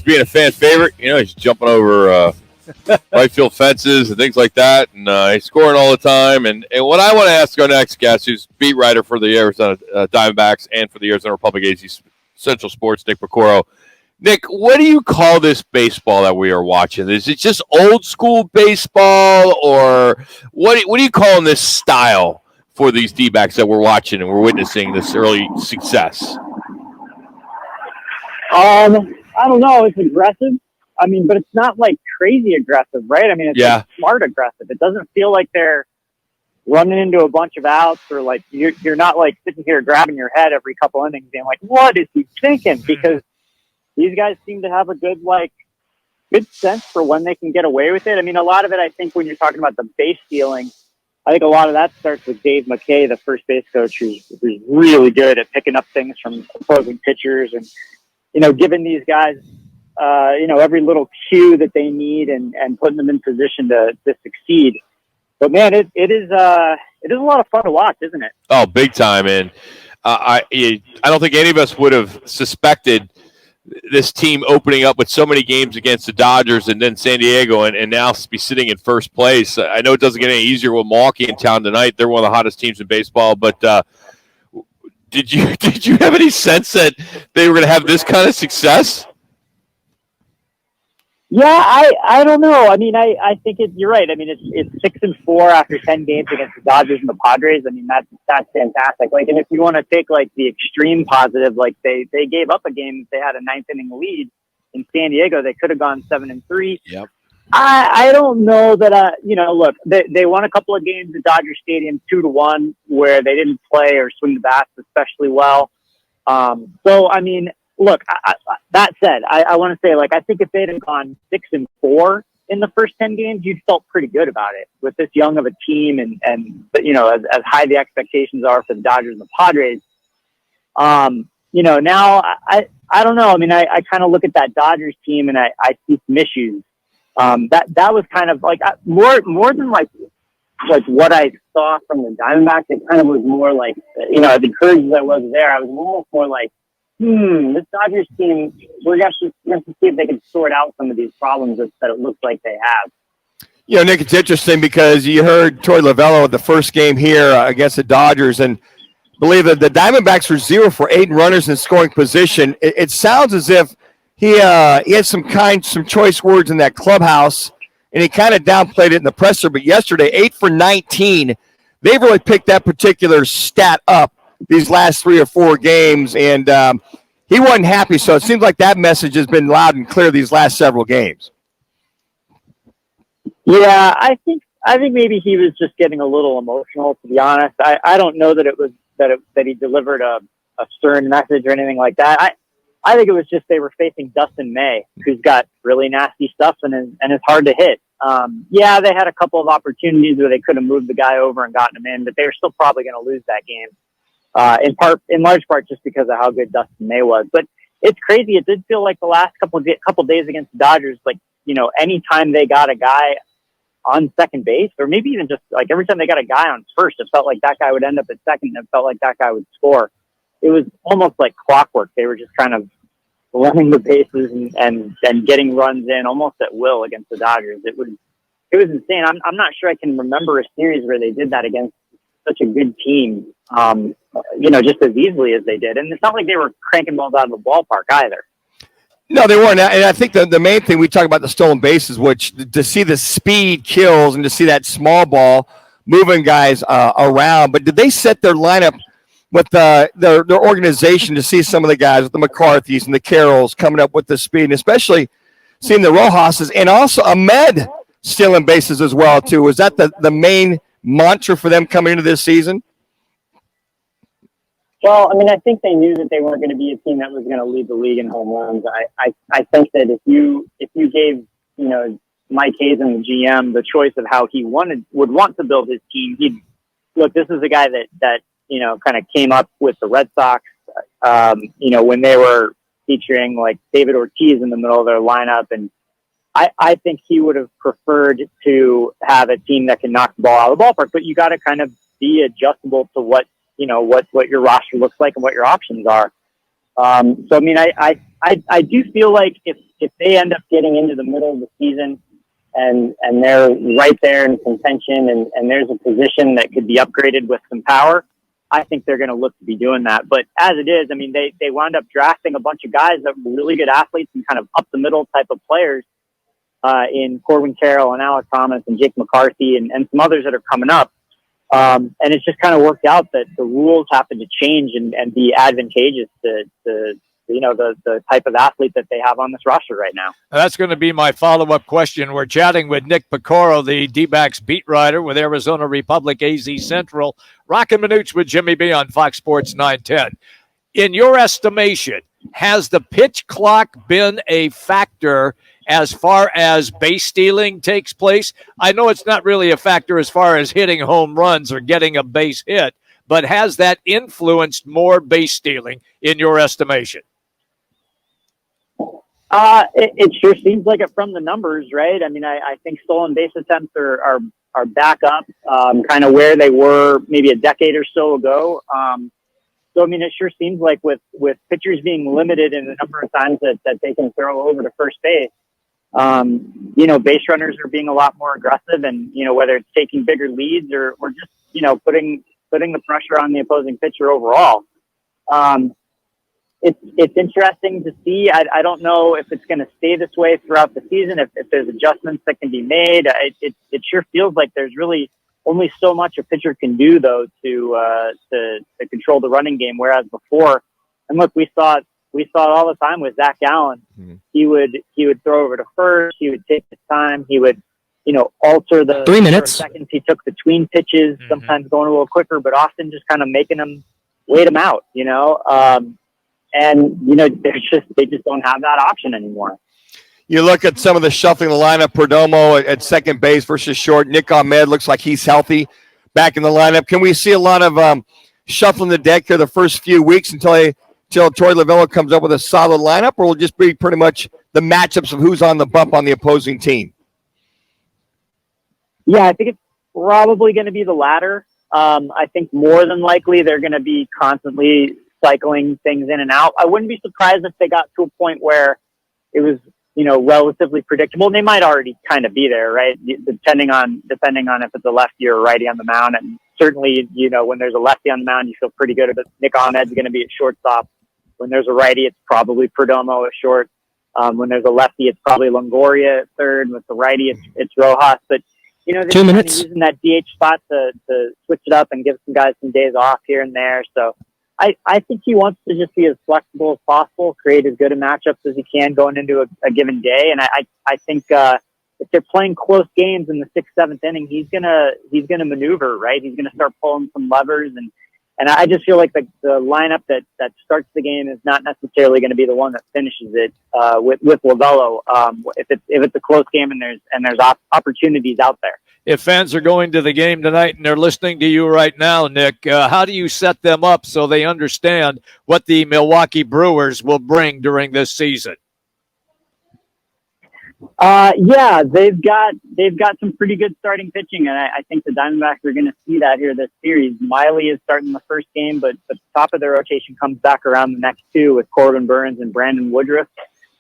being a fan favorite. He's jumping over right field fences and things like that, and he's scoring all the time. And what I want to ask our next guest, who's beat writer for the Arizona Diamondbacks and for the Arizona Republic AZ Central Sports, Nick Piecoro. Nick, what do you call this baseball that we are watching? Is it just old school baseball, or what are you calling this style for these D-backs that we're watching and we're witnessing this early success? I don't know. It's aggressive. I mean, but it's not like crazy aggressive, right? I mean, it's like smart aggressive. It doesn't feel like they're running into a bunch of outs, or like you're not like sitting here grabbing your head every couple innings being like, what is he thinking? Because these guys seem to have a good sense for when they can get away with it. I mean, a lot of it, I think, when you're talking about the base stealing, I think a lot of that starts with Dave McKay, the first base coach, who's really good at picking up things from opposing pitchers and, giving these guys, every little cue that they need and putting them in position to succeed. But man, it is a lot of fun to watch, isn't it? Oh, big time. And I don't think any of us would have suspected this team opening up with so many games against the Dodgers and then San Diego and now be sitting in first place. I know it doesn't get any easier with Milwaukee in town tonight. They're one of the hottest teams in baseball, but did you have any sense that they were going to have this kind of success? Yeah, I don't know. I mean, I think you're right. I mean, it's 6-4 after 10 games against the Dodgers and the Padres. I mean, that's fantastic. Like, and if you want to take like the extreme positive, like they gave up a game. They had a 9th inning lead in San Diego. They could have gone 7-3. Yep. I don't know that. Look, they won a couple of games at Dodger Stadium 2-1 where they didn't play or swing the bats especially well. So I mean. Look, that said, I want to say, I think if they'd have gone 6-4 in the first 10 games, you'd felt pretty good about it with this young of a team and as high the expectations are for the Dodgers and the Padres. Now I don't know. I mean, I kind of look at that Dodgers team and I see some issues. That was kind of more than what I saw from the Diamondbacks. It kind of was more as encouraged as I was there, I was more like, this Dodgers team, we're going to see if they can sort out some of these problems that it looks like they have. Nick, it's interesting because you heard Torey Lovullo at the first game here against the Dodgers, and believe that the Diamondbacks were 0 for 8 runners in scoring position. It sounds as if he had some choice words in that clubhouse, and he kind of downplayed it in the presser. But yesterday, 8 for 19, they've really picked that particular stat up these last 3 or 4 games, and he wasn't happy. So it seems like that message has been loud and clear these last several games. Yeah, I think maybe he was just getting a little emotional, to be honest. I don't know that it was that he delivered a stern message or anything like that. I think it was just they were facing Dustin May, who's got really nasty stuff and is hard to hit. Yeah, they had a couple of opportunities where they could have moved the guy over and gotten him in, but they were still probably going to lose that game. In large part just because of how good Dustin May was. But it's crazy. It did feel like the last couple days against the Dodgers, anytime they got a guy on second base, or maybe even just every time they got a guy on first, it felt like that guy would end up at second, and it felt like that guy would score. It was almost like clockwork. They were just kind of running the bases and getting runs in almost at will against the Dodgers. It was insane. I'm not sure I can remember a series where they did that against such a good team, just as easily as they did. And it's not like they were cranking balls out of the ballpark either. No, they weren't. And I think the main thing we talk about the stolen bases, which to see the speed kills and to see that small ball moving guys around. But did they set their lineup with their organization to see some of the guys with the McCarthys and the Carrolls coming up with the speed, and especially seeing the Rojas's and also Ahmed stealing bases as well, too? Was that the main mantra for them coming into this season? Well, I mean, I think they knew that they weren't going to be a team that was going to lead the league in home runs. I think that if you gave Mike Hazen, the GM, the choice of how he would want to build his team, this is a guy that kind of came up with the Red Sox, when they were featuring David Ortiz in the middle of their lineup, and I think he would have preferred to have a team that can knock the ball out of the ballpark, but you got to kind of be adjustable to what your roster looks like and what your options are. So I mean, I do feel like if they end up getting into the middle of the season and they're right there in contention and there's a position that could be upgraded with some power, I think they're going to look to be doing that. But as it is, I mean, they wound up drafting a bunch of guys that were really good athletes and kind of up the middle type of players in Corbin Carroll and Alec Thomas and Jake McCarthy and some others that are coming up. And it's just kind of worked out that the rules happen to change and be advantageous to the type of athlete that they have on this roster right now. That's going to be my follow-up question. We're chatting with Nick Piecoro, the DBacks beat writer with Arizona Republic AZ Central. Rockin' Minutes with Jimmy B on Fox Sports 910. In your estimation, has the pitch clock been a factor as far as base stealing takes place? I know it's not really a factor as far as hitting home runs or getting a base hit, but has that influenced more base stealing in your estimation? It sure seems like it from the numbers, right? I mean, I think stolen base attempts are back up, kind of where they were maybe a decade or so ago. So, I mean, it sure seems like with pitchers being limited in the number of times that they can throw over to first base, base runners are being a lot more aggressive and, whether it's taking bigger leads or just, putting the pressure on the opposing pitcher overall. It's interesting to see. I don't know if it's going to stay this way throughout the season, if there's adjustments that can be made. It sure feels like there's really only so much a pitcher can do, though, to control the running game. Whereas before, and look, we saw it all the time with Zach Gallen. Mm-hmm. He would throw over to first. He would take his time. He would, alter the 3 minutes seconds he took between pitches. Mm-hmm. Sometimes going a little quicker, but often just kind of making them wait him out. They just don't have that option anymore. You look at some of the shuffling the lineup, Perdomo at second base versus short. Nick Ahmed looks like he's healthy back in the lineup. Can we see a lot of shuffling the deck here the first few weeks until Torey Lovullo comes up with a solid lineup, or will it just be pretty much the matchups of who's on the bump on the opposing team? Yeah, I think it's probably going to be the latter. I think more than likely they're going to be constantly cycling things in and out. I wouldn't be surprised if they got to a point where it was, relatively predictable. They might already kind of be there, right? Depending on if it's a lefty or a righty on the mound. And certainly, when there's a lefty on the mound, you feel pretty good about Nick Ahmed's going to be at shortstop. When there's a righty, it's probably Perdomo at short. When there's a lefty, it's probably Longoria at third. With the righty, it's Rojas. But, they're 2 minutes using that DH spot to switch it up and give some guys some days off here and there. So I think he wants to just be as flexible as possible, create as good a matchups as he can going into a given day. And I think if they're playing close games in the 6th, 7th inning, he's gonna maneuver, right? He's gonna start pulling some levers, and I just feel like the lineup that starts the game is not necessarily going to be the one that finishes it with Lovullo. If it's a close game and there's opportunities out there. If fans are going to the game tonight and they're listening to you right now, Nick, how do you set them up so they understand what the Milwaukee Brewers will bring during this season? Yeah, they've got some pretty good starting pitching, and I think the Diamondbacks are going to see that here this series. Miley is starting the first game, but the top of their rotation comes back around the next two with Corbin Burns and Brandon Woodruff.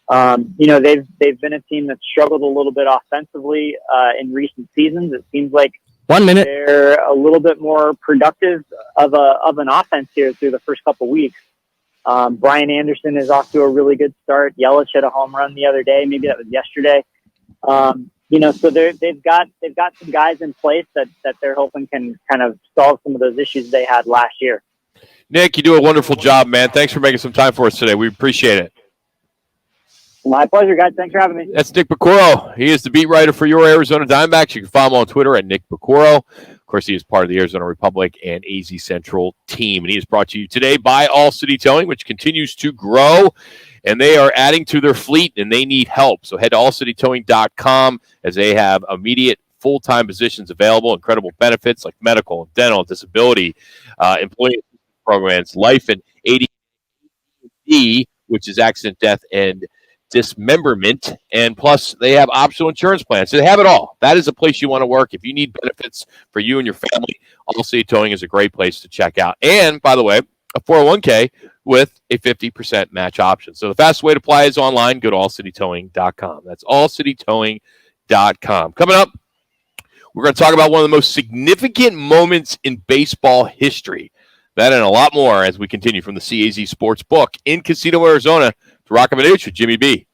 They've been a team that's struggled a little bit offensively in recent seasons. It seems like 1 minute they're a little bit more productive of an offense here through the first couple weeks. Brian Anderson is off to a really good start. Yelich hit a home run the other day. Maybe that was yesterday. So they've got some guys in place that they're hoping can kind of solve some of those issues they had last year. Nick, you do a wonderful job, man. Thanks for making some time for us today. We appreciate it. My pleasure, guys. Thanks for having me. That's Nick Piecoro. He is the beat writer for your Arizona Diamondbacks. You can follow him on Twitter at Nick Piecoro. Of course, he is part of the Arizona Republic and AZ Central team. And he is brought to you today by All City Towing, which continues to grow. And they are adding to their fleet, and they need help. So head to allcitytowing.com as they have immediate full-time positions available, incredible benefits like medical, dental, disability, employee programs, life and AD&D, which is accident, death, and dismemberment, and plus they have optional insurance plans. So they have it all. That is a place you want to work. If you need benefits for you and your family, All City Towing is a great place to check out. And by the way, a 401k with a 50% match option. So the fastest way to apply is online. Go to allcitytowing.com. That's allcitytowing.com. Coming up, we're going to talk about one of the most significant moments in baseball history. That and a lot more as we continue from the CAZ Sports Book in Casino, Arizona. To Rock and Manuch with Jimmy B